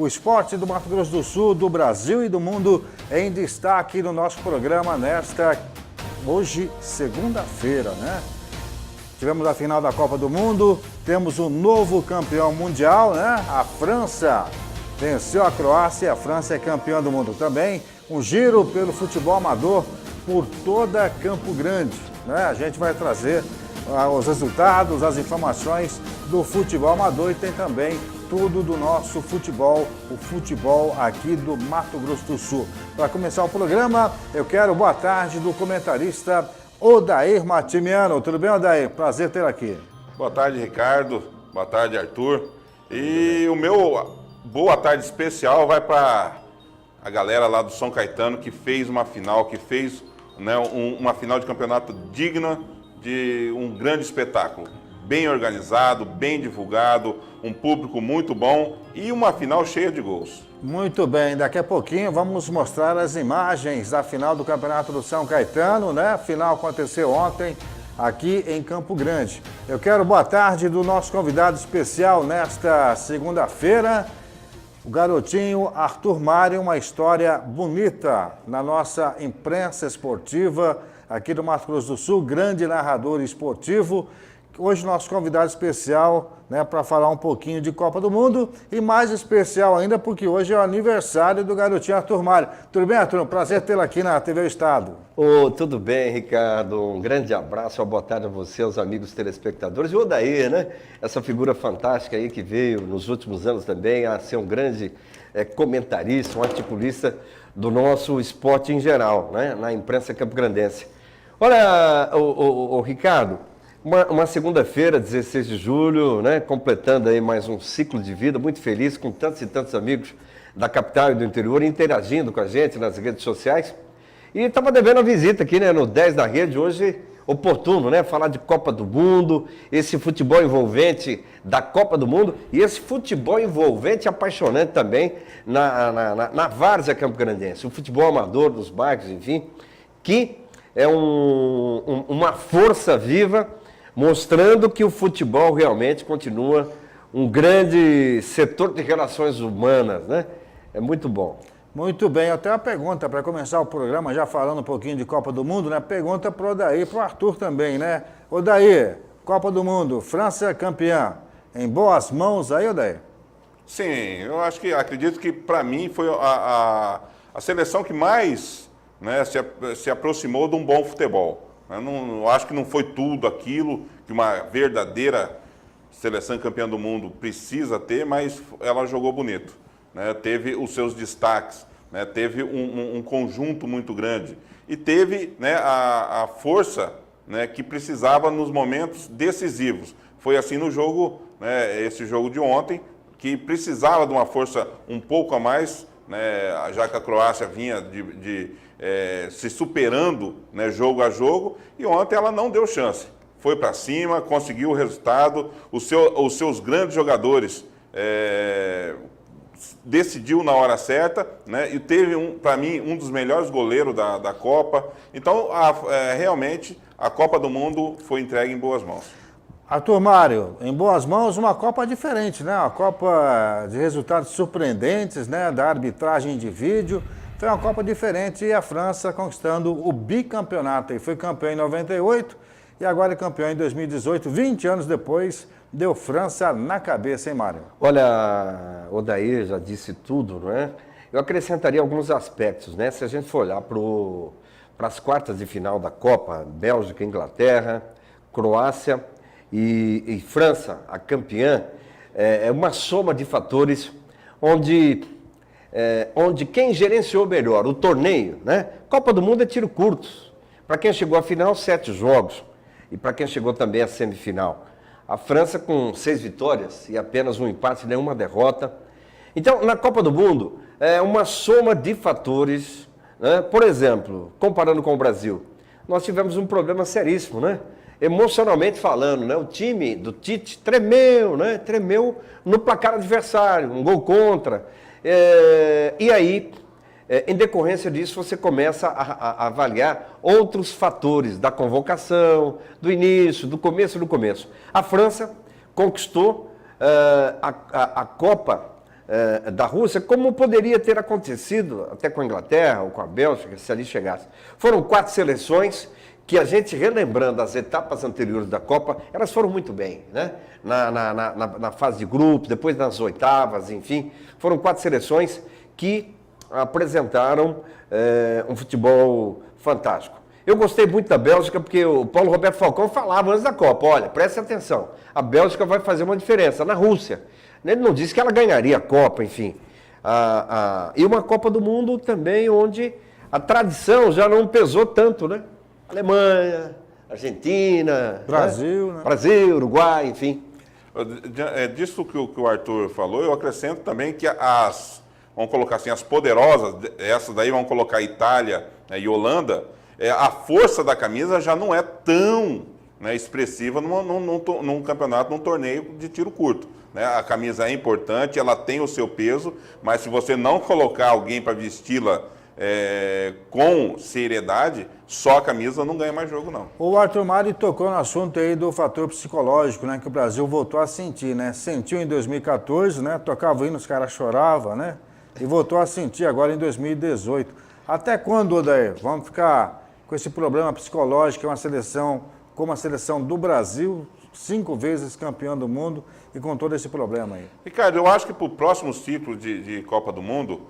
O esporte do Mato Grosso do Sul, do Brasil e do mundo em destaque no nosso programa nesta, hoje, segunda-feira, né? Tivemos a final da Copa do Mundo, temos um novo campeão mundial, né? A França venceu a Croácia e a França é campeã do mundo também. Um giro pelo futebol amador por toda Campo Grande, né? A gente vai trazer os resultados, as informações do futebol amador e tem também tudo do nosso futebol, o futebol aqui do Mato Grosso do Sul. Para começar o programa, eu quero boa tarde do comentarista Odair Matimiano. Tudo bem, Odair? Prazer ter aqui. Boa tarde, Ricardo. Boa tarde, Arthur. E o meu boa tarde especial vai para a galera lá do São Caetano que fez uma final, que fez, né, uma final de campeonato digna de um grande espetáculo. Bem organizado, bem divulgado, um público muito bom e uma final cheia de gols. Muito bem, daqui a pouquinho vamos mostrar as imagens da final do Campeonato do São Caetano, né? A final aconteceu ontem aqui em Campo Grande. Eu quero boa tarde do nosso convidado especial nesta segunda-feira, o garotinho Arthur Mário, uma história bonita na nossa imprensa esportiva aqui do Mato Grosso do Sul, grande narrador esportivo. Hoje nosso convidado especial, né, para falar um pouquinho de Copa do Mundo e mais especial ainda porque hoje é o aniversário do garotinho Arthur Mário. Tudo bem, Arthur? Prazer tê-lo aqui na TV Estado. Tudo bem, Ricardo. Um grande abraço, uma boa tarde a você, aos amigos telespectadores. E o Odair, né? Essa figura fantástica aí que veio nos últimos anos também a ser um grande comentarista, um articulista do nosso esporte em geral, né? Na imprensa campograndense. Olha, o Ricardo, uma segunda-feira, 16 de julho, né, completando aí mais um ciclo de vida, muito feliz com tantos e tantos amigos da capital e do interior interagindo com a gente nas redes sociais. E estava devendo a visita aqui, né, no 10 da Rede, hoje oportuno, né, falar de Copa do Mundo, esse futebol envolvente da Copa do Mundo e esse futebol envolvente apaixonante também na várzea campograndense, o futebol amador dos bairros, enfim, que é uma força viva, mostrando que o futebol realmente continua um grande setor de relações humanas, né? É muito bom. Muito bem, eu tenho uma pergunta para começar o programa, já falando um pouquinho de Copa do Mundo, né? Pergunta para o Odair, para o Arthur também, né? Odair, Copa do Mundo, França campeã, em boas mãos aí, Odair? Sim, eu acredito que para mim foi a seleção que mais, né, se aproximou de um bom futebol. Eu acho que não foi tudo aquilo que uma verdadeira seleção campeã do mundo precisa ter, mas ela jogou bonito, né? Teve os seus destaques, né? Teve um conjunto muito grande e teve, né, a força, né, que precisava nos momentos decisivos. Foi assim no jogo, né, esse jogo de ontem, que precisava de uma força um pouco a mais, né, já que a Croácia vinha se superando, né, jogo a jogo, e ontem ela não deu chance. Foi para cima, conseguiu o resultado, os seus grandes jogadores decidiu na hora certa, né, e teve, para mim, um dos melhores goleiros da Copa. Então, realmente, a Copa do Mundo foi entregue em boas mãos. Arthur Mário, em boas mãos, uma Copa diferente, né? Uma Copa de resultados surpreendentes, né? Da arbitragem de vídeo. Foi uma Copa diferente e a França conquistando o bicampeonato. E foi campeão em 98 e agora é campeão em 2018. 20 anos depois, deu França na cabeça, hein, Mário? Olha, o Odair já disse tudo, não é? Eu acrescentaria alguns aspectos, né? Se a gente for olhar para as quartas de final da Copa, Bélgica, Inglaterra, Croácia e França, a campeã, é uma soma de fatores onde quem gerenciou melhor o torneio, né? Copa do Mundo é tiro curto. Para quem chegou à final, 7 jogos. E para quem chegou também à semifinal. A França com 6 vitórias e apenas um empate, nenhuma derrota. Então, na Copa do Mundo, é uma soma de fatores, né? Por exemplo, comparando com o Brasil, nós tivemos um problema seríssimo, né? Emocionalmente falando, né? O time do Tite tremeu, né? Tremeu no placar adversário, um gol contra. E aí, em decorrência disso, você começa a avaliar outros fatores da convocação, do início, do começo. A França conquistou a Copa da Rússia, como poderia ter acontecido até com a Inglaterra ou com a Bélgica, se ali chegasse. Foram 4 seleções que a gente, relembrando as etapas anteriores da Copa, elas foram muito bem, né? Na fase de grupos, depois nas oitavas, enfim. Foram 4 seleções que apresentaram um futebol fantástico. Eu gostei muito da Bélgica porque o Paulo Roberto Falcão falava antes da Copa, olha, preste atenção, a Bélgica vai fazer uma diferença na Rússia. Ele não disse que ela ganharia a Copa, enfim. E uma Copa do Mundo também onde a tradição já não pesou tanto, né? Alemanha, Argentina, Brasil, né? Brasil, Uruguai, enfim. Disso que o Arthur falou, eu acrescento também que vamos colocar assim, as poderosas, essas daí vamos colocar Itália, né, e Holanda, a força da camisa já não é tão, né, expressiva num campeonato, num torneio de tiro curto. Né? A camisa é importante, ela tem o seu peso, mas se você não colocar alguém para vesti-la com seriedade, só a camisa não ganha mais jogo, não. O Arthur Mari tocou no assunto aí do fator psicológico, né, que o Brasil voltou a sentir, né? Sentiu em 2014, né? Tocava o hino, os caras choravam, né? E voltou a sentir agora em 2018. Até quando, Odair? Vamos ficar com esse problema psicológico, uma seleção como a seleção do Brasil, 5 vezes campeã do mundo e com todo esse problema aí? Ricardo, eu acho que para o próximo ciclo de Copa do Mundo,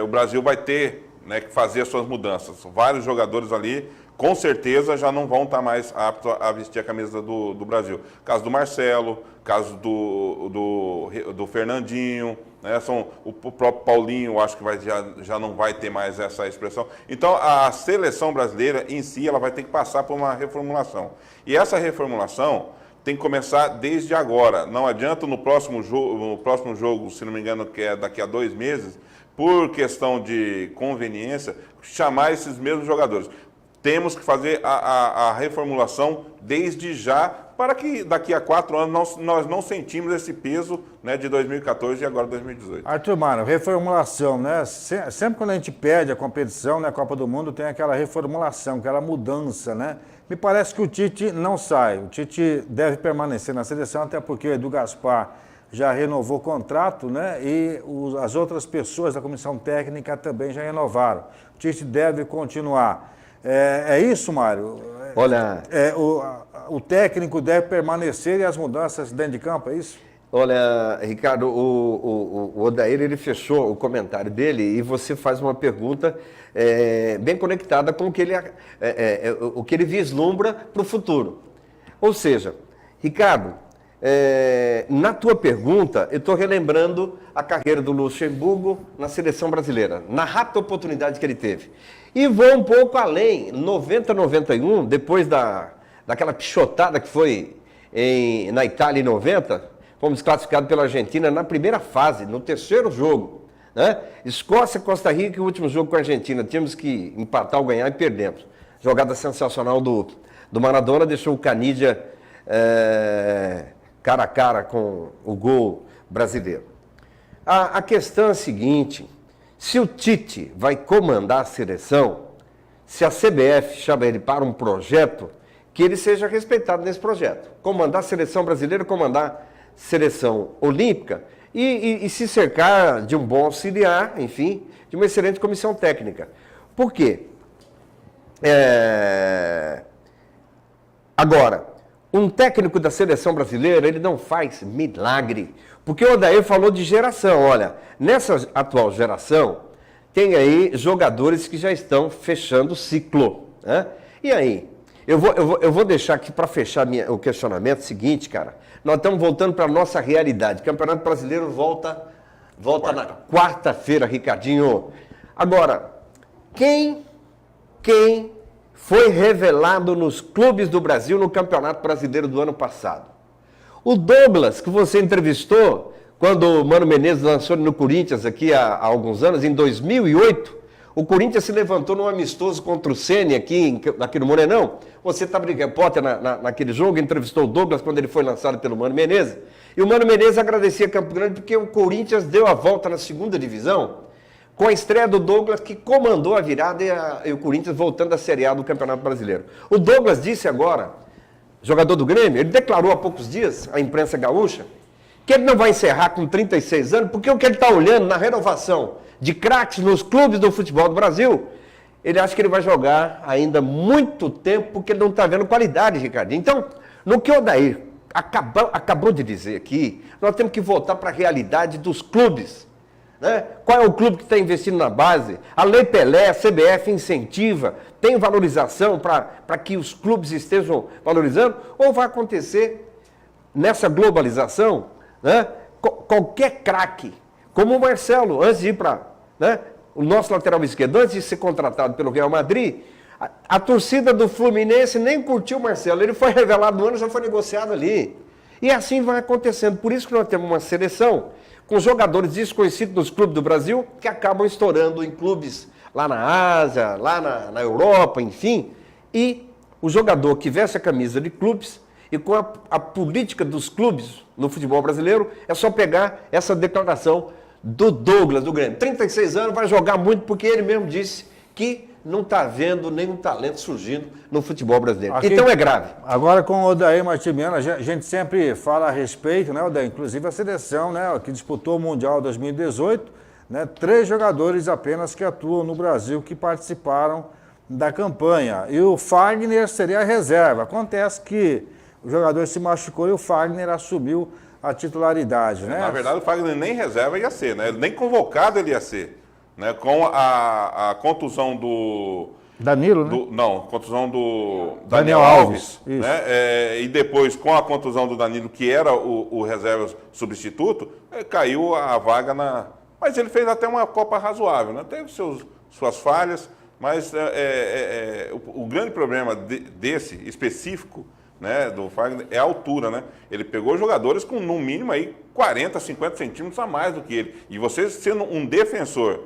o Brasil vai ter, né, que fazer as suas mudanças. Vários jogadores ali, com certeza, já não vão estar mais aptos a vestir a camisa do Brasil. Caso do Marcelo, caso do Fernandinho, né, o próprio Paulinho, eu acho que já não vai ter mais essa expressão. Então, a seleção brasileira em si, ela vai ter que passar por uma reformulação. E essa reformulação tem que começar desde agora. Não adianta no próximo jogo, se não me engano, que é daqui a 2 meses, por questão de conveniência, chamar esses mesmos jogadores. Temos que fazer a reformulação desde já, para que daqui a 4 anos nós não sentimos esse peso, né, de 2014 e agora 2018. Arthur Mano, reformulação, né? Sempre quando a gente perde a competição, né, a Copa do Mundo, tem aquela reformulação, aquela mudança, né? Me parece que o Tite não sai. O Tite deve permanecer na seleção, até porque o Edu Gaspar já renovou o contrato, né? E as outras pessoas da comissão técnica também já renovaram. O Tite deve continuar. É isso, Mário? Olha... O técnico deve permanecer e as mudanças dentro de campo, é isso? Olha, Ricardo, o Odair, ele fechou o comentário dele e você faz uma pergunta bem conectada com o que ele vislumbra para o futuro. Ou seja, Ricardo, na tua pergunta, eu estou relembrando a carreira do Luxemburgo na seleção brasileira, na rápida oportunidade que ele teve. E vou um pouco além, 90, 91, depois daquela pichotada que foi na Itália em 90, fomos classificados pela Argentina na primeira fase, no 3º jogo. Né? Escócia, Costa Rica, o último jogo com a Argentina. Tínhamos que empatar ou ganhar e perdemos. Jogada sensacional do Maradona, deixou o Canidia cara a cara com o gol brasileiro. A questão é a seguinte: se o Tite vai comandar a seleção, se a CBF chama ele para um projeto, que ele seja respeitado nesse projeto. Comandar a seleção brasileira, comandar a seleção olímpica e se cercar de um bom auxiliar, enfim, de uma excelente comissão técnica. Por quê? Agora, um técnico da seleção brasileira, ele não faz milagre. Porque o Odair falou de geração. Olha, nessa atual geração, tem aí jogadores que já estão fechando o ciclo. Né? E aí? Eu vou deixar aqui para fechar o questionamento seguinte, cara. Nós estamos voltando para a nossa realidade. O Campeonato Brasileiro volta na quarta-feira, Ricardinho. Agora, quem foi revelado nos clubes do Brasil no Campeonato Brasileiro do ano passado? O Douglas, que você entrevistou quando o Mano Menezes lançou ele no Corinthians aqui há alguns anos, em 2008, o Corinthians se levantou num amistoso contra o Ceni aqui no Morenão. Você estava de repórter naquele jogo, entrevistou o Douglas quando ele foi lançado pelo Mano Menezes. E o Mano Menezes agradecia Campo Grande porque o Corinthians deu a volta na 2ª divisão com a estreia do Douglas, que comandou a virada e o Corinthians voltando à Série A do Campeonato Brasileiro. O Douglas disse agora, jogador do Grêmio, ele declarou há poucos dias à imprensa gaúcha, que ele não vai encerrar com 36 anos, porque o que ele está olhando na renovação de craques nos clubes do futebol do Brasil, ele acha que ele vai jogar ainda muito tempo, porque ele não está vendo qualidade, Ricardinho. Então, no que o Odair acabou de dizer aqui, nós temos que voltar para a realidade dos clubes. Né? Qual é o clube que está investindo na base? A Lei Pelé, a CBF incentiva, tem valorização para que os clubes estejam valorizando? Ou vai acontecer nessa globalização, né? Qualquer craque, como o Marcelo, antes de ir para... Né? O nosso lateral esquerdo, antes de ser contratado pelo Real Madrid, a torcida do Fluminense nem curtiu o Marcelo. Ele foi revelado no ano, já foi negociado ali. E assim vai acontecendo. Por isso que nós temos uma seleção com jogadores desconhecidos nos clubes do Brasil, que acabam estourando em clubes lá na Ásia, lá na Europa, enfim. E o jogador que veste a camisa de clubes, e com a política dos clubes no futebol brasileiro, é só pegar essa declaração do Douglas, do Grêmio. 36 anos, vai jogar muito, porque ele mesmo disse que não está vendo nenhum talento surgindo no futebol brasileiro. Aqui, então é grave. Agora com o Odair Martimiano, a gente sempre fala a respeito, né, Odair? Inclusive a seleção, né, que disputou o Mundial 2018, né, 3 jogadores apenas que atuam no Brasil que participaram da campanha. E o Fagner seria a reserva. Acontece que o jogador se machucou e o Fagner assumiu a titularidade, né? Na verdade, o Fagner nem reserva ia ser, né? Nem convocado ele ia ser. Né? Com a contusão do... Danilo, né? Não, contusão do Daniel Alves. Né? E depois, com a contusão do Danilo, que era o reserva substituto, caiu a vaga na... Mas ele fez até uma Copa razoável, né? Teve suas falhas, mas o grande problema desse específico, né, do Fagner, é a altura, né? Ele pegou jogadores com, no mínimo, aí 40, 50 centímetros a mais do que ele. E você sendo um defensor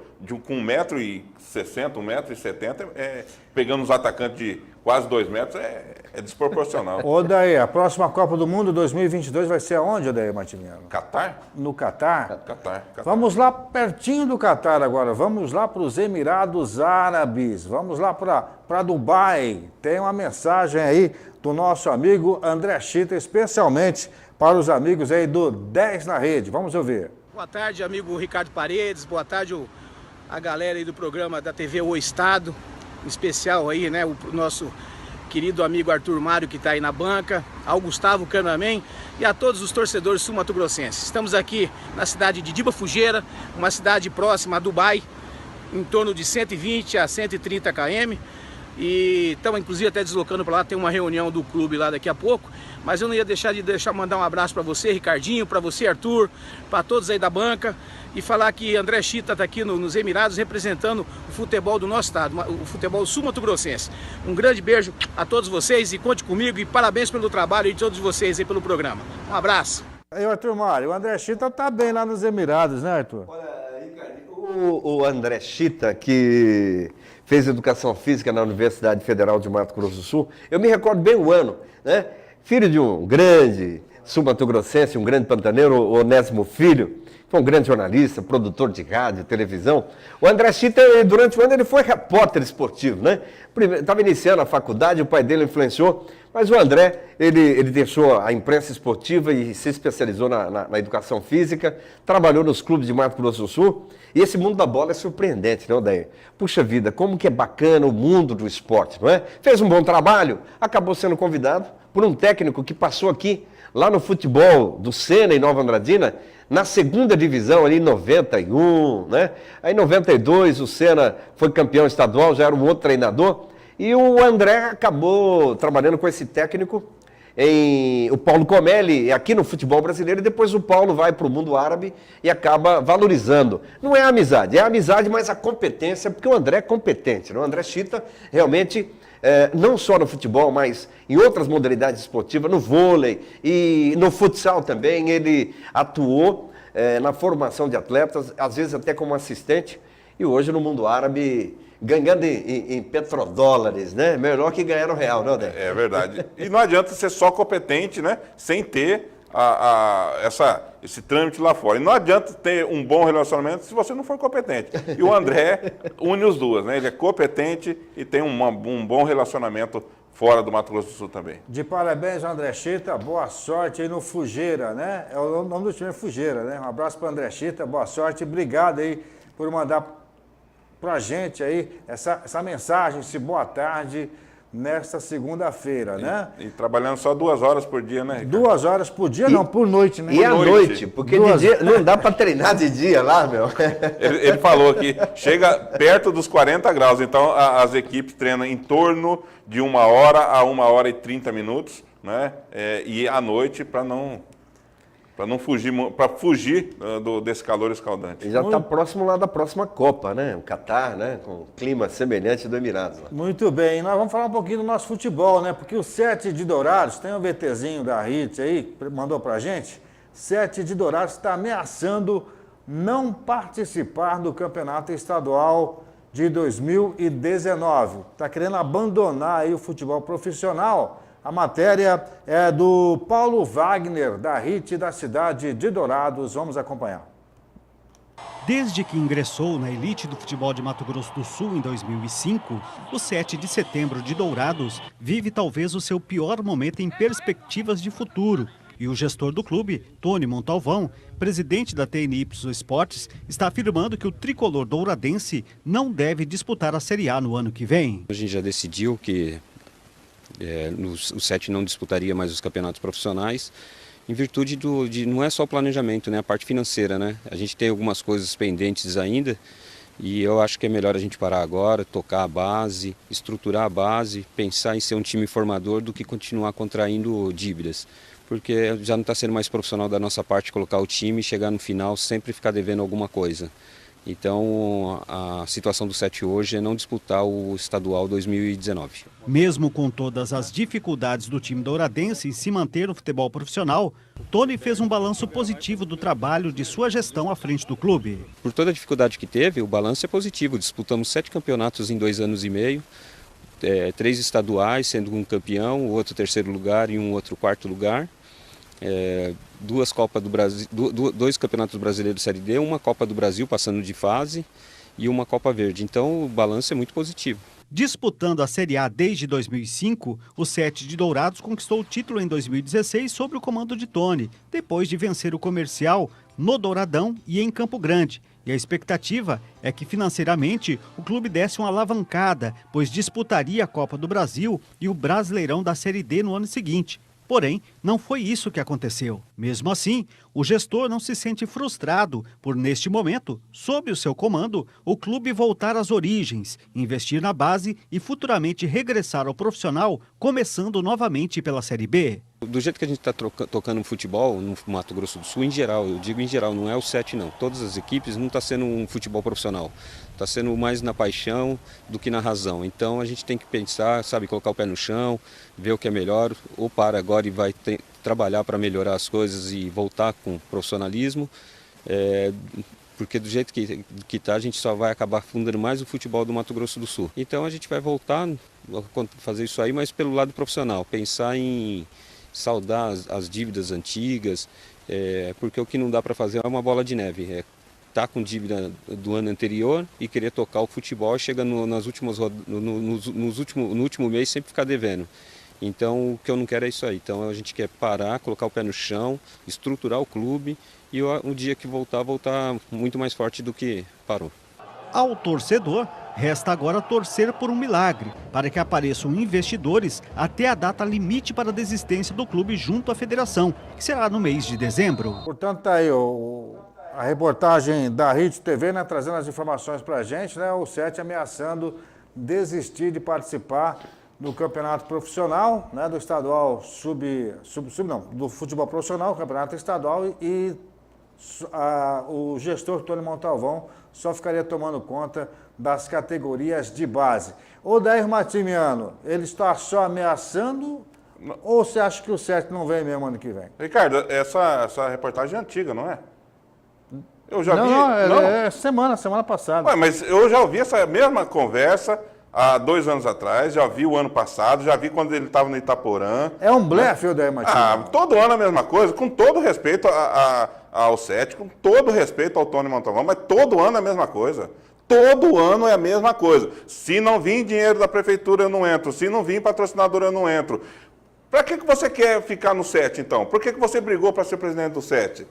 com 1,60m, 1,70m, pegando os atacantes de quase 2 metros, é desproporcional. Odair, a próxima Copa do Mundo 2022 vai ser aonde, Odair Martimiano? Catar? No Catar? Catar. Vamos lá pertinho do Catar agora, vamos lá para os Emirados Árabes, vamos lá para Dubai. Tem uma mensagem aí do nosso amigo André Chita, especialmente para os amigos aí do 10 na Rede. Vamos ouvir. Boa tarde, amigo Ricardo Paredes, boa tarde a galera aí do programa da TV O Estado, em especial aí, né, o nosso querido amigo Arthur Mário, que está aí na banca, ao Gustavo Canamen e a todos os torcedores sul-mato-grossenses. Estamos aqui na cidade de Diba Fugeira, uma cidade próxima a Dubai, em torno de 120 a 130 km. E estamos inclusive até deslocando para lá, tem uma reunião do clube lá daqui a pouco. Mas eu não ia deixar de mandar um abraço para você, Ricardinho, para você, Arthur, para todos aí da banca. E falar que André Chita está aqui nos Emirados representando o futebol do nosso estado, o futebol sul-mato-grossense. Um grande beijo a todos vocês e conte comigo e parabéns pelo trabalho de todos vocês aí pelo programa. Um abraço. Aí, Arthur Mário, o André Chita está bem lá nos Emirados, né, Arthur? Olha, Ricardinho, o André Chita, que fez educação física na Universidade Federal de Mato Grosso do Sul, eu me recordo bem o ano, né? Filho de um grande sul-mato-grossense, um grande pantaneiro, o Onésimo Filho, foi um grande jornalista, produtor de rádio, televisão. O André Chita, durante o ano, ele foi repórter esportivo, né? Estava iniciando a faculdade, o pai dele influenciou, mas o André, ele deixou a imprensa esportiva e se especializou na educação física, trabalhou nos clubes de Mato Grosso do Sul, e esse mundo da bola é surpreendente, não, Odair? Puxa vida, como que é bacana o mundo do esporte, não é? Fez um bom trabalho, acabou sendo convidado por um técnico que passou aqui, lá no futebol do Sena, em Nova Andradina, na segunda divisão, ali em 91, né? Aí em 92 o Sena foi campeão estadual, já era um outro treinador, e o André acabou trabalhando com esse técnico, o Paulo Comelli, aqui no futebol brasileiro, e depois o Paulo vai para o mundo árabe e acaba valorizando. Não é a amizade, mas a competência, porque o André é competente, né? O André Chita realmente... não só no futebol, mas em outras modalidades esportivas, no vôlei e no futsal também, ele atuou na formação de atletas, às vezes até como assistente, e hoje no mundo árabe ganhando em petrodólares, né? Melhor que ganhar no real, não é? É verdade. E não adianta ser só competente, né? Sem ter esse trâmite lá fora. E não adianta ter um bom relacionamento se você não for competente. E o André une os dois, né? Ele é competente e tem um bom relacionamento fora do Mato Grosso do Sul também. De parabéns, André Chita, boa sorte aí no Fujeira, né? O nome do time é Fujeira, né? Um abraço para André Chita, boa sorte, obrigado aí por mandar pra gente aí essa mensagem, esse boa tarde nesta segunda-feira, né? E trabalhando só 2 horas por dia, né, Ricardo? 2 horas por dia, não, por noite, né? E à noite. noite, porque de dia não dá para treinar de dia lá, meu. Ele falou que chega perto dos 40 graus, então as equipes treinam em torno de 1 hora a 1 hora e 30 minutos, né? E à noite para não fugir desse calor escaldante. Ele já está próximo lá da próxima Copa, né? O Catar, né? Com clima semelhante do Emirados. Lá. Muito bem, nós vamos falar um pouquinho do nosso futebol, né? Porque o 7 de Dourados, tem um VTzinho da RIT aí, que mandou pra gente. 7 de Dourados está ameaçando não participar do campeonato estadual de 2019. Está querendo abandonar aí o futebol profissional. A matéria é do Paulo Wagner, da RIT da cidade de Dourados. Vamos acompanhar. Desde que ingressou na elite do futebol de Mato Grosso do Sul em 2005, o 7 de setembro de Dourados vive talvez o seu pior momento em perspectivas de futuro. E o gestor do clube, Tony Montalvão, presidente da TNY Esportes, está afirmando que o tricolor douradense não deve disputar a Série A no ano que vem. A gente já decidiu que o 7 não disputaria mais os campeonatos profissionais, em virtude não é só o planejamento, né, a parte financeira, né? A gente tem algumas coisas pendentes ainda e eu acho que é melhor a gente parar agora, tocar a base, estruturar a base, pensar em ser um time formador do que continuar contraindo dívidas. Porque já não está sendo mais profissional da nossa parte colocar o time e chegar no final sempre ficar devendo alguma coisa. Então, a situação do 7 hoje é não disputar o estadual 2019. Mesmo com todas as dificuldades do time douradense em se manter no futebol profissional, Tony fez um balanço positivo do trabalho de sua gestão à frente do clube. Por toda a dificuldade que teve, o balanço é positivo. Disputamos 7 campeonatos em 2 anos e meio, 3 estaduais, sendo um campeão, o outro 3º lugar e um outro 4º lugar. 2 Copas do Brasil, 2 campeonatos brasileiros Série D, uma Copa do Brasil passando de fase e uma Copa Verde. Então o balanço é muito positivo. Disputando a Série A desde 2005, o 7 de Dourados conquistou o título em 2016 sob o comando de Tony, depois de vencer o Comercial no Douradão e em Campo Grande. E a expectativa é que financeiramente o clube desse uma alavancada, pois disputaria a Copa do Brasil e o Brasileirão da Série D no ano seguinte. Porém, não foi isso que aconteceu. Mesmo assim, o gestor não se sente frustrado por, neste momento, sob o seu comando, o clube voltar às origens, investir na base e futuramente regressar ao profissional, começando novamente pela Série B. Do jeito que a gente está tocando futebol no Mato Grosso do Sul, em geral, eu digo em geral, não é o 7 não. Todas as equipes não está sendo um futebol profissional. Está sendo mais na paixão do que na razão. Então a gente tem que pensar, sabe, colocar o pé no chão, ver o que é melhor, ou para agora e vai trabalhar para melhorar as coisas e voltar com profissionalismo. Porque do jeito que está, a gente só vai acabar fundando mais o futebol do Mato Grosso do Sul. Então a gente vai voltar a fazer isso aí, mas pelo lado profissional, pensar em saldar as dívidas antigas, porque o que não dá para fazer é uma bola de neve. Tá com dívida do ano anterior e querer tocar o futebol, chega no último mês sempre ficar devendo. Então o que eu não quero é isso aí. Então a gente quer parar, colocar o pé no chão, estruturar o clube e o dia que voltar muito mais forte do que parou. Ao torcedor, resta agora torcer por um milagre, para que apareçam investidores até a data limite para a desistência do clube junto à federação, que será no mês de dezembro. Portanto, está aí a reportagem da RIT TV, né, trazendo as informações para a gente, né, o 7 ameaçando desistir de participar do campeonato profissional, né, do estadual do futebol profissional, campeonato estadual, e o gestor Tony Montalvão só ficaria tomando conta das categorias de base. Odair Matimiano, ele está só ameaçando ou você acha que o 7 não vem mesmo ano que vem? Ricardo, essa reportagem é antiga, não é? Eu já vi. Não, é semana passada. Ué, mas eu já ouvi essa mesma conversa há 2 anos atrás, já vi o ano passado, já vi quando ele estava no Itaporã. É um blefe, Odair Matimiano? Todo ano a mesma coisa, com todo respeito ao 7, com todo respeito ao Tony Montalvão, mas todo ano a mesma coisa. Todo ano é a mesma coisa. Se não vir dinheiro da prefeitura, eu não entro. Se não vir patrocinador, eu não entro. Para que você quer ficar no 7, então? Por que você brigou para ser presidente do 7?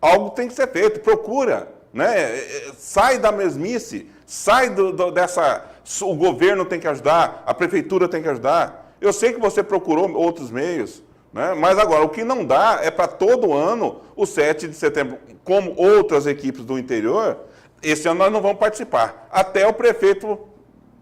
Algo tem que ser feito, procura, né? Sai da mesmice, sai dessa... O governo tem que ajudar, a prefeitura tem que ajudar. Eu sei que você procurou outros meios, né? Mas agora, o que não dá é para todo ano, o 7 de setembro, como outras equipes do interior, esse ano nós não vamos participar. Até o prefeito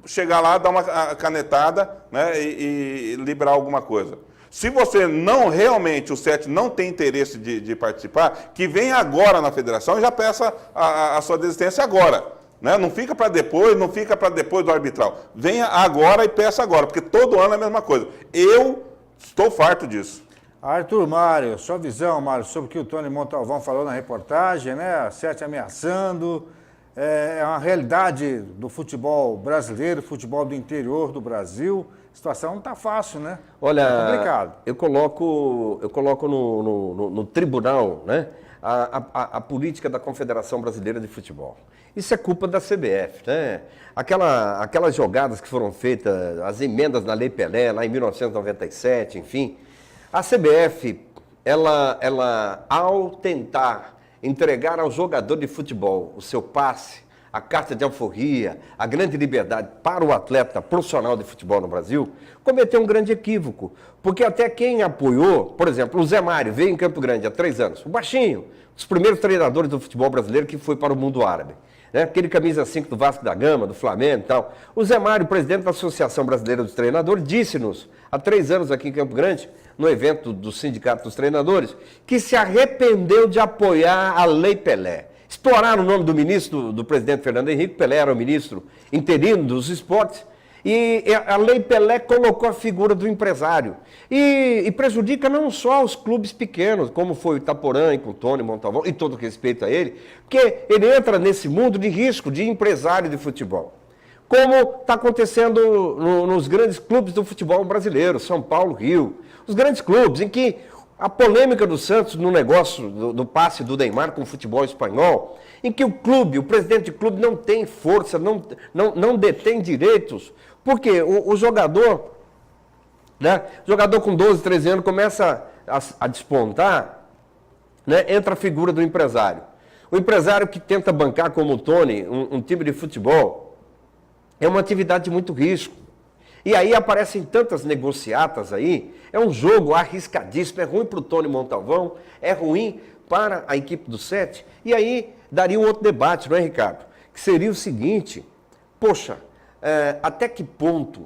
chegar lá, dar uma canetada, né, e liberar alguma coisa. Se você não realmente, o 7 não tem interesse de participar, que venha agora na federação e já peça a sua desistência agora. Né? Não fica para depois, não fica para depois do arbitral. Venha agora e peça agora, porque todo ano é a mesma coisa. Eu estou farto disso. Arthur Mário, sua visão, Mário, sobre o que o Tony Montalvão falou na reportagem, né? A 7 ameaçando. É uma realidade do futebol brasileiro, futebol do interior do Brasil. A situação não está fácil, né? Olha, é complicado. eu coloco no tribunal, né, a política da Confederação Brasileira de Futebol. Isso é culpa da CBF, né? Aquelas jogadas que foram feitas, as emendas na Lei Pelé, lá em 1997, enfim. A CBF, ela ao tentar entregar ao jogador de futebol o seu passe, a carta de alforria, a grande liberdade para o atleta profissional de futebol no Brasil, cometeu um grande equívoco. Porque até quem apoiou, por exemplo, o Zé Mário veio em Campo Grande há 3 anos, o baixinho, os primeiros treinadores do futebol brasileiro que foi para o mundo árabe. Né? Aquele camisa 5 do Vasco da Gama, do Flamengo e tal. O Zé Mário, presidente da Associação Brasileira dos Treinadores, disse-nos, há 3 anos aqui em Campo Grande, no evento do Sindicato dos Treinadores, que se arrependeu de apoiar a Lei Pelé. Exploraram o nome do ministro, do presidente Fernando Henrique, Pelé era o ministro interino dos esportes, e a Lei Pelé colocou a figura do empresário. E prejudica não só os clubes pequenos, como foi o Itaporã, com o Tony Montalvão, e todo respeito a ele, porque ele entra nesse mundo de risco de empresário de futebol. Como está acontecendo nos grandes clubes do futebol brasileiro, São Paulo, Rio. Os grandes clubes em que a polêmica do Santos no negócio do passe do Neymar com o futebol espanhol, em que o clube, o presidente de clube não tem força, não detém direitos, porque o jogador, né, jogador com 12, 13 anos começa a despontar, né, entra a figura do empresário. O empresário que tenta bancar como o Tony, um time de futebol, é uma atividade de muito risco. E aí aparecem tantas negociatas aí, é um jogo arriscadíssimo, é ruim para o Tony Montalvão, é ruim para a equipe do 7. E aí daria um outro debate, não é, Ricardo? Que seria o seguinte, poxa, até que ponto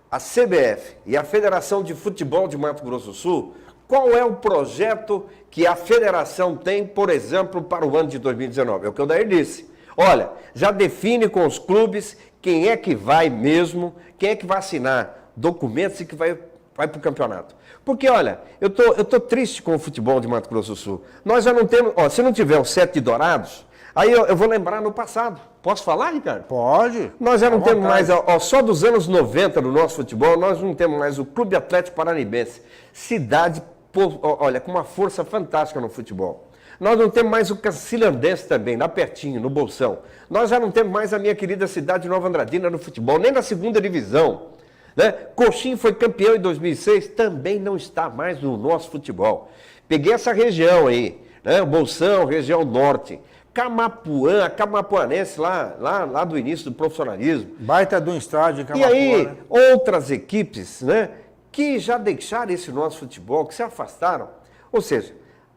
a CBF e a Federação de Futebol de Mato Grosso do Sul, qual é o projeto que a federação tem, por exemplo, para o ano de 2019? É o que o Dair disse. Olha, já define com os clubes quem é que vai mesmo, quem é que vai assinar documentos e que vai para o campeonato. Porque, olha, eu tô triste com o futebol de Mato Grosso do Sul. Nós já não temos, se não tiver o 7 de Dourados, aí eu vou lembrar no passado. Posso falar, Ricardo? Pode. Nós já não temos mais, só dos anos 90 do nosso futebol, nós não temos mais o Clube Atlético Paranaense. Cidade, olha, com uma força fantástica no futebol. Nós não temos mais o Cacilhandense também, lá pertinho, no Bolsão. Nós já não temos mais a minha querida cidade de Nova Andradina no futebol, nem na segunda divisão. Né? Coxim foi campeão em 2006, também não está mais no nosso futebol. Peguei essa região aí, né? Bolsão, região norte. Camapuã, a Camapuanense, lá do início do profissionalismo. Baita de um estádio em Camapuã. E aí, né? outras equipes, né, que já deixaram esse nosso futebol, que se afastaram. Ou seja,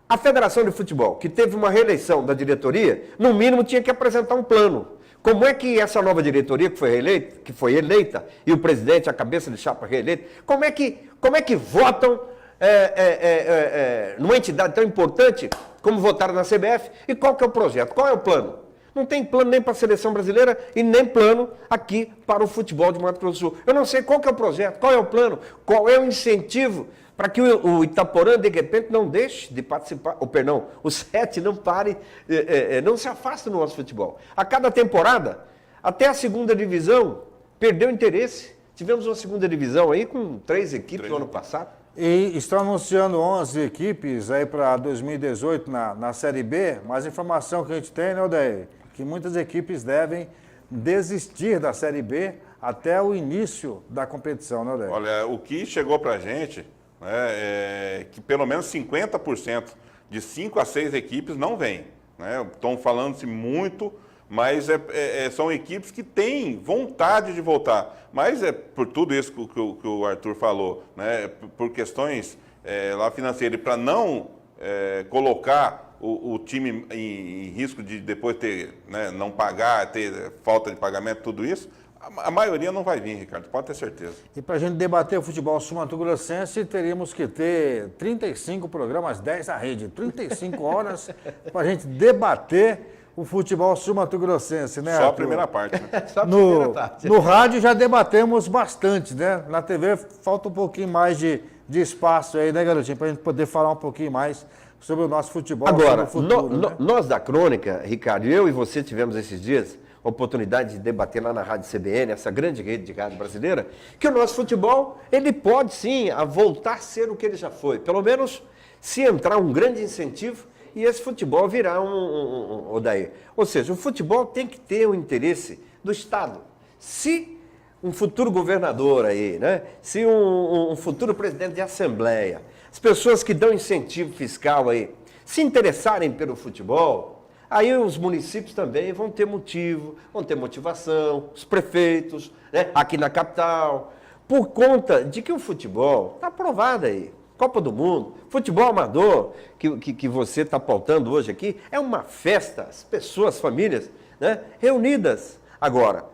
a Federação de Futebol, que teve uma reeleição da diretoria, no mínimo tinha que apresentar um plano. Como é que essa nova diretoria que foi eleita, e o presidente, a cabeça de chapa reeleita, como é que votam numa entidade tão importante como votaram na CBF? E qual que é o projeto? Qual é o plano? Não tem plano nem para a seleção brasileira e nem plano aqui para o futebol de Mato Grosso do Sul. Eu não sei qual que é o projeto, qual é o plano, qual é o incentivo para que o Itaporã, de repente, não deixe de participar, ou perdão, o 7 não pare, não se afaste do nosso futebol. A cada temporada, até a segunda divisão, perdeu interesse. Tivemos uma segunda divisão aí com 3 equipes no ano passado. E estão anunciando 11 equipes aí para 2018 na Série B, mas a informação que a gente tem, né, Odair, que muitas equipes devem desistir da Série B até o início da competição, né, Odair? Olha, o que chegou para a gente, né, é que pelo menos 50% de 5 a 6 equipes não vêm. Né? Estão falando-se muito, mas são equipes que têm vontade de voltar. Mas é por tudo isso que o Arthur falou, né, por questões lá financeiras, e para não colocar o time em risco de depois ter, né, não pagar, ter falta de pagamento, tudo isso, a maioria não vai vir, Ricardo, pode ter certeza. E para a gente debater o futebol sul-mato-grossense, teríamos que ter 35 programas, 10 na rede, 35 horas para a gente debater o futebol sul-mato-grossense, né, Só a Arthur? primeira parte, né? Só a primeira No, parte. no rádio já debatemos bastante, né? Na TV falta um pouquinho mais de espaço aí, né, garotinho? Para a gente poder falar um pouquinho mais sobre o nosso futebol. Agora, sobre o futuro, né? nós da Crônica, Ricardo, eu e você tivemos esses dias a oportunidade de debater lá na Rádio CBN, essa grande rede de rádio brasileira, que o nosso futebol, ele pode sim voltar a ser o que ele já foi. Pelo menos se entrar um grande incentivo e esse futebol virar Odair. Ou seja, o futebol tem que ter o interesse do Estado. Se um futuro governador aí, né? Se um futuro presidente de assembleia, as pessoas que dão incentivo fiscal aí, se interessarem pelo futebol, aí os municípios também vão ter motivo, vão ter motivação, os prefeitos, né, aqui na capital, por conta de que o futebol está aprovado aí. Copa do Mundo, futebol amador, que você está pautando hoje aqui, é uma festa, as pessoas, as famílias, né, reunidas. Agora,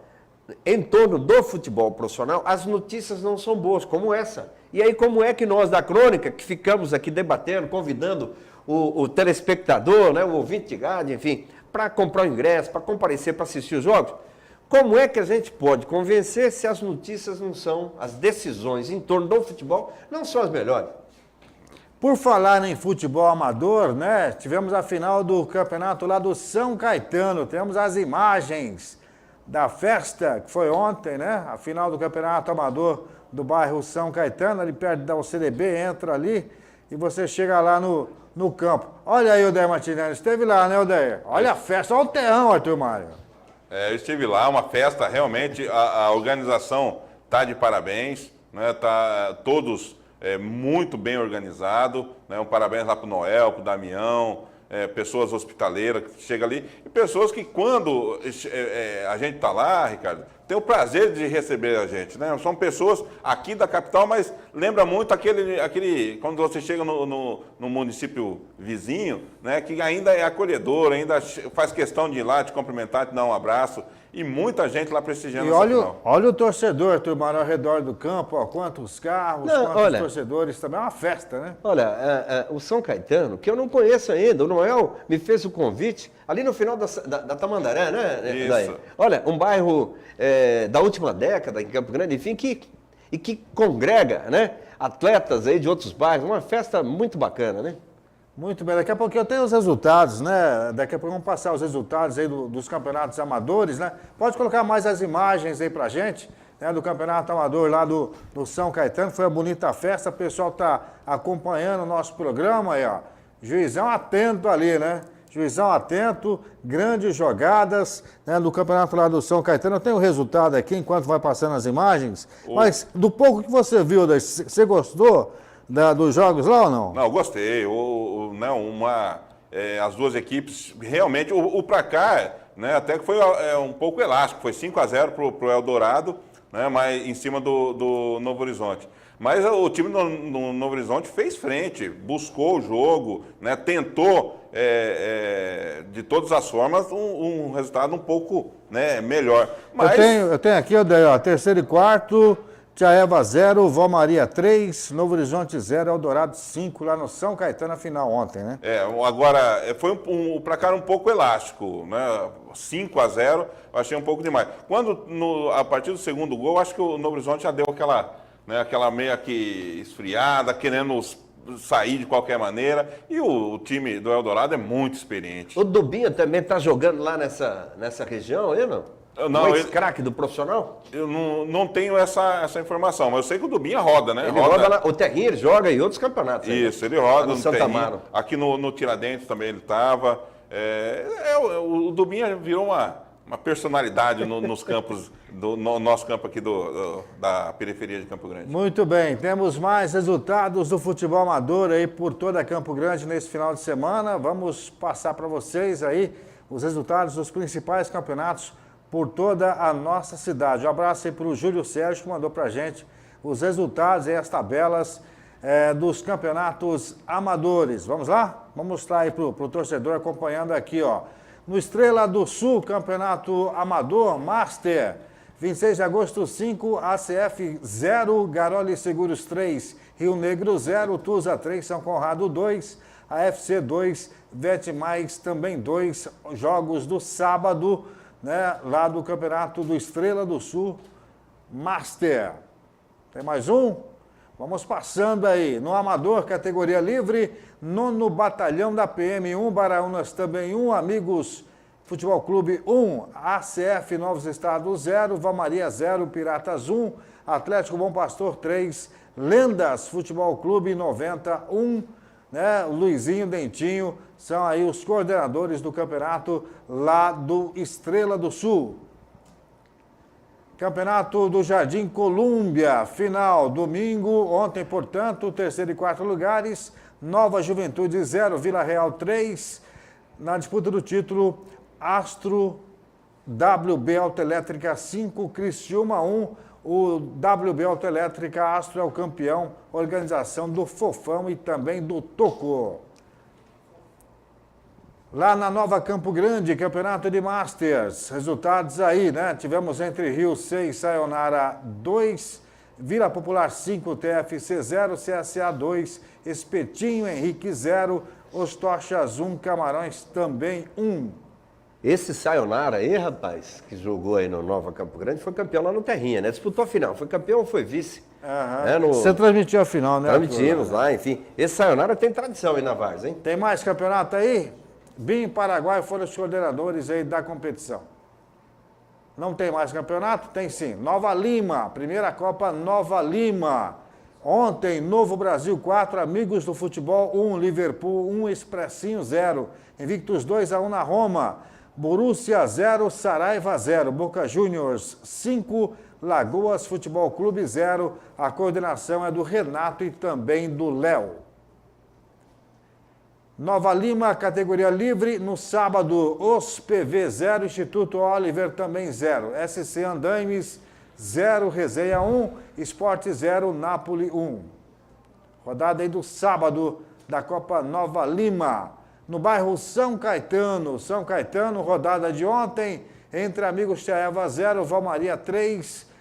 em torno do futebol profissional, as notícias não são boas, como essa. E aí, como é que nós da Crônica, que ficamos aqui debatendo, convidando o telespectador, né, o ouvinte de rádio, enfim, para comprar o ingresso, para comparecer, para assistir os jogos, como é que a gente pode convencer se as notícias não são, as decisões em torno do futebol não são as melhores? Por falar em futebol amador, né? Tivemos a final do campeonato lá do São Caetano. Temos as imagens da festa que foi ontem, né? A final do campeonato amador do bairro São Caetano, ali perto da UCDB, entra ali e você chega lá no campo. Olha aí o Odair Martinelli, esteve lá, né, Odair? Olha a festa, olha o terrão, Arthur Mário. Eu estive lá, uma festa, realmente, a organização está de parabéns, né? Tá todos muito bem organizado, né? Um parabéns lá para o Noel, para o Damião, pessoas hospitaleiras que chegam ali, e pessoas que quando a gente está lá, Ricardo, tem o prazer de receber a gente, né? São pessoas aqui da capital, mas lembra muito aquele quando você chega no município vizinho, né? Que ainda é acolhedor, ainda faz questão de ir lá, te cumprimentar, te dar um abraço, e muita gente lá prestigiando E essa final. olha o torcedor, Arthur Mário, ao redor do campo, ó, quantos carros, quantos torcedores, também é uma festa, né? Olha, o São Caetano, que eu não conheço ainda, o Noel me fez o convite, ali no final da Tamandaré, né? Isso. Daí. Olha, um bairro da última década, em Campo Grande, enfim, que congrega, né, atletas aí de outros bairros, uma festa muito bacana, né? Muito bem, daqui a pouquinho eu tenho os resultados, né? Daqui a pouco vamos passar os resultados aí dos campeonatos amadores, né? Pode colocar mais as imagens aí pra gente, né? Do campeonato amador lá do São Caetano, foi uma bonita festa, o pessoal tá acompanhando o nosso programa aí, ó. Juizão atento ali, né? Juizão atento, grandes jogadas, né, do campeonato lá do São Caetano. Eu tenho o resultado aqui enquanto vai passando as imagens, mas do pouco que você viu, você gostou dos jogos lá ou não? Não, gostei. As duas equipes, realmente, o placar, né, até que foi um pouco elástico, foi 5-0 para o Eldorado, né, mas em cima do Novo Horizonte. Mas o time do Novo Horizonte fez frente, buscou o jogo, né, tentou, de todas as formas, um resultado um pouco, né, melhor. Mas... Eu tenho aqui, ó, terceiro e quarto, Tiaeva 0, Vó Maria 3, Novo Horizonte 0, Eldorado 5, lá no São Caetano, na final ontem, né? Agora, foi um placar um pouco elástico, né? 5-0, eu achei um pouco demais. A partir do segundo gol, acho que o Novo Horizonte já deu aquela meia que esfriada, querendo sair de qualquer maneira, e o time do Eldorado é muito experiente. O Dubinho também está jogando lá nessa região aí, não? Não, o ex-craque do profissional? Eu não tenho essa informação, mas eu sei que o Dubinho roda, né? Ele roda lá, o Terrinho ele joga em outros campeonatos. Isso, ele roda no Santa Amaro. Aqui no Tiradentes também ele estava. O Dubinho virou uma personalidade nos campos, no nosso campo aqui da periferia de Campo Grande. Muito bem, temos mais resultados do futebol amador aí por toda Campo Grande nesse final de semana. Vamos passar para vocês aí os resultados dos principais campeonatos por toda a nossa cidade. Um abraço aí para o Júlio Sérgio, que mandou para a gente os resultados e as tabelas dos campeonatos amadores. Vamos lá? Vamos mostrar aí para o torcedor acompanhando aqui, ó. No Estrela do Sul, campeonato amador, Master, 26 de agosto 5, ACF 0, Garoli Seguros 3, Rio Negro 0, Tusa 3, São Conrado 2, AFC 2, Vete Mais também 2, jogos do sábado, né, lá do campeonato do Estrela do Sul, Master. Tem mais um? Vamos passando aí. No Amador, categoria livre, 9º Batalhão da PM1, Baraunas também 1, Amigos Futebol Clube 1, ACF Novos Estados 0, Valmaria 0, Piratas 1, Atlético Bom Pastor 3, Lendas Futebol Clube 91, né? Luizinho, Dentinho, são aí os coordenadores do campeonato lá do Estrela do Sul. Campeonato do Jardim Colúmbia, final, domingo, ontem, portanto, terceiro e quarto lugares, Nova Juventude 0, Vila Real 3, na disputa do título, Astro WB Autoelétrica 5, Criciúma 1, o WB Autoelétrica Astro é o campeão, organização do Fofão e também do Tocô. Lá na Nova Campo Grande, campeonato de Masters, resultados aí, né? Tivemos Entre Rios 6, Sayonara 2, Vila Popular 5, TFC 0, CSA 2, Espetinho Henrique 0, Ostochas 1, Camarões também 1. Esse Sayonara aí, rapaz, que jogou aí no Nova Campo Grande, foi campeão lá no Terrinha, né? Disputou a final, foi campeão ou foi vice? Você transmitiu a final, né? Transmitimos lá, enfim. Esse Sayonara tem tradição aí na Várzea, hein? Tem mais campeonato aí? BIM e Paraguai foram os coordenadores aí da competição. Não tem mais campeonato? Tem sim. Nova Lima, primeira Copa Nova Lima. Ontem, Novo Brasil 4, Amigos do Futebol 1, Liverpool 1, Expressinho 0. Invictus 2-1 na Roma. Borussia 0, Saraiva 0. Boca Juniors 5, Lagoas Futebol Clube 0. A coordenação é do Renato e também do Léo. Nova Lima, categoria livre, no sábado, os PV 0, Instituto Oliver também 0, SC Andaimes 0, Resenha 1, Esporte 0, Nápoles 1. Rodada aí do sábado da Copa Nova Lima. No bairro São Caetano, rodada de ontem, entre Amigos Tiaeva 0, Valmaria 3,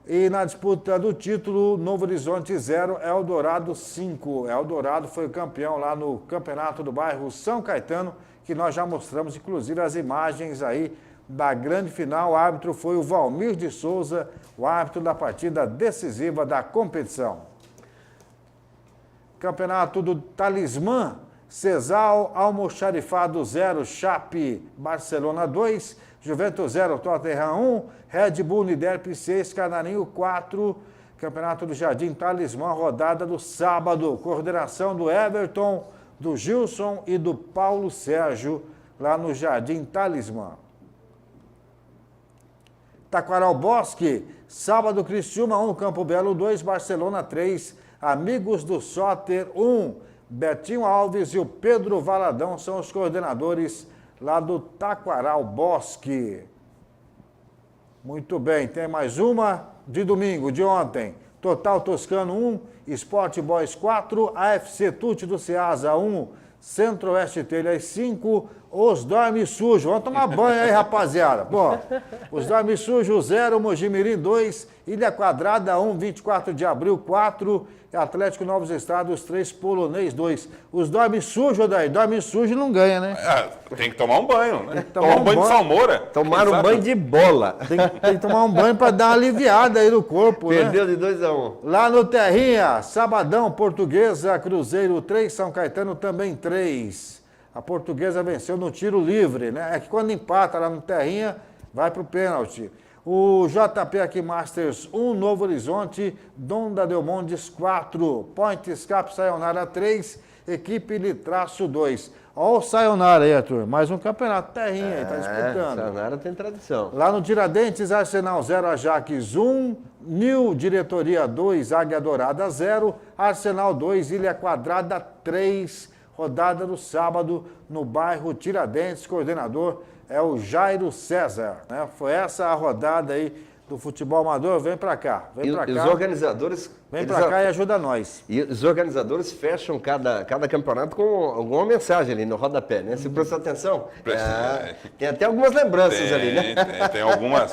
e na disputa do título, Novo Horizonte 0, Eldorado 5. Eldorado foi campeão lá no campeonato do bairro São Caetano, que nós já mostramos, inclusive, as imagens aí da grande final. O árbitro foi o Valmir de Souza, o árbitro da partida decisiva da competição. Campeonato do Talismã, Cesal, Almoxarifado 0, Chape, Barcelona 2, Juventus 0, Tottenham 1, Red Bull Niderp 6, Canarinho 4, Campeonato do Jardim Talismã, rodada do sábado, coordenação do Everton, do Gilson e do Paulo Sérgio, lá no Jardim Talismã. Taquaral Bosque, sábado, Criciúma 1, Campo Belo 2, Barcelona 3, Amigos do Soter 1, Betinho Alves e o Pedro Valadão são os coordenadores lá do Taquaral Bosque. Muito bem, tem mais uma de domingo, de ontem. Total Toscano 1, Sport Boys 4, AFC Tuti do Ceasa 1, Centro-Oeste Telhas 5, os Dorme Sujo. Vamos tomar banho aí, rapaziada. Pô, os Dorme Sujo 0, Mojimirim 2, Ilha Quadrada 1, 24 de abril 4, Atlético Novos Estados 3, Polonês 2. Os Dorme Sujo, daí, Dorme Sujo não ganha, né? Tem que tomar um banho, né? Tomar um banho de salmoura. Tomaram um banho de bola. Tem que tomar um banho para dar uma aliviada aí no corpo, Perdeu né? de 2-1. Lá no Terrinha, sabadão, Portuguesa, Cruzeiro 3, São Caetano também 3. A Portuguesa venceu no tiro livre, né? É que quando empata lá no Terrinha, vai pro pênalti. O JP aqui Masters 1, Novo Horizonte, Donda Del Mondes 4, Point Escape Sayonara 3 equipe de traço 2. Olha o Sayonara aí, Arthur. Mais um campeonato terrinha aí, tá disputando. Sayonara tem tradição. Lá no Tiradentes, Arsenal 0, Ajax 1, Nil Diretoria 2, Águia Dourada 0, Arsenal 2, Ilha Quadrada 3, rodada no sábado no bairro Tiradentes, coordenador é o Jairo César, né? Foi essa a rodada aí do futebol amador, vem pra cá, vem pra cá. E os organizadores... Vem pra cá e ajuda nós. E os organizadores fecham cada campeonato com alguma mensagem ali no rodapé, né? Se prestar atenção, tem até algumas lembranças ali, né? Tem algumas.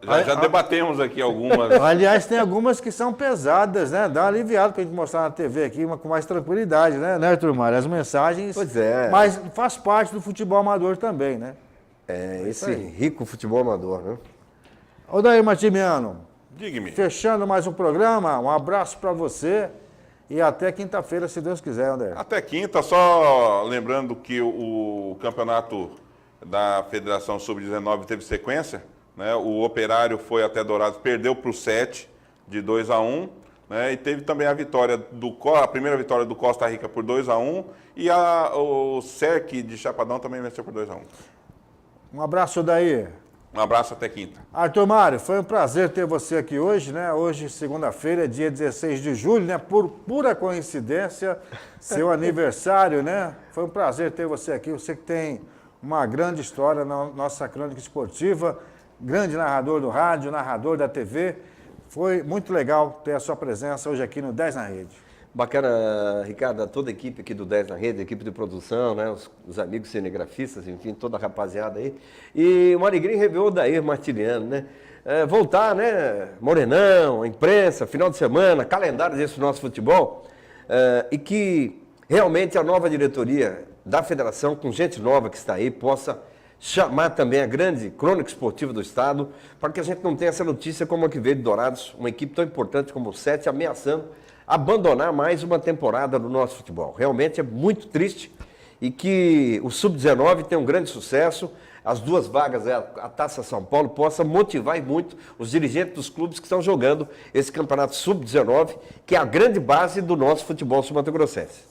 Já debatemos aqui algumas. Aliás, tem algumas que são pesadas, né? Dá uma aliviada pra gente mostrar na TV aqui com mais tranquilidade, né, Arthur Mário? As mensagens. Pois é. Mas faz parte do futebol amador também, né? Esse rico futebol amador, né? Ô, Daí Martimiano, Diga-me. fechando mais um programa, um abraço para você e até quinta-feira, se Deus quiser, André. Até quinta, só lembrando que o campeonato da Federação Sub-19 teve sequência, né? O Operário foi até Dourados, perdeu para o 7, de 2-1, né? E teve também a primeira vitória do Costa Rica por 2-1 e o SERC de Chapadão também venceu por 2-1. Um abraço daí. Um abraço até quinta. Arthur Mário, foi um prazer ter você aqui hoje, né? Hoje, segunda-feira, dia 16 de julho, né? Por pura coincidência, seu aniversário, né? Foi um prazer ter você aqui. Você que tem uma grande história na nossa crônica esportiva, grande narrador do rádio, narrador da TV. Foi muito legal ter a sua presença hoje aqui no 10 na Rede. Bacana, Ricardo, toda a equipe aqui do 10 na Rede, a equipe de produção, né, os amigos cinegrafistas, enfim, toda a rapaziada aí. E uma alegria em rever o Odair Martiliano, né? Voltar, né, Morenão, a imprensa, final de semana, calendário desse nosso futebol, e que realmente a nova diretoria da federação, com gente nova que está aí, possa chamar também a grande crônica esportiva do Estado, para que a gente não tenha essa notícia como a que veio de Dourados, uma equipe tão importante como o 7, ameaçando abandonar mais uma temporada do nosso futebol. Realmente é muito triste e que o Sub-19 tenha um grande sucesso, as duas vagas, a Taça São Paulo, possa motivar muito os dirigentes dos clubes que estão jogando esse campeonato Sub-19, que é a grande base do nosso futebol sul-mato-grossense.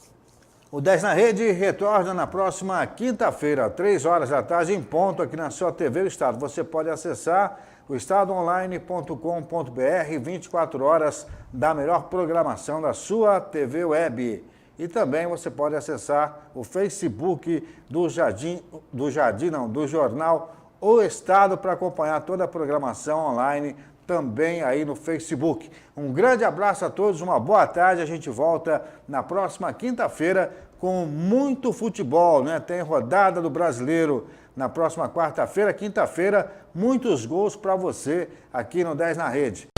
O 10 na Rede retorna na próxima quinta-feira, 3 horas da tarde, em ponto, aqui na sua TV do Estado. Você pode acessar o estadoonline.com.br, 24 horas da melhor programação da sua TV web. E também você pode acessar o Facebook do jornal O Estado para acompanhar toda a programação online também aí no Facebook. Um grande abraço a todos, uma boa tarde. A gente volta na próxima quinta-feira com muito futebol, né? Tem rodada do Brasileiro na próxima quarta-feira, quinta-feira, muitos gols para você aqui no 10 na Rede.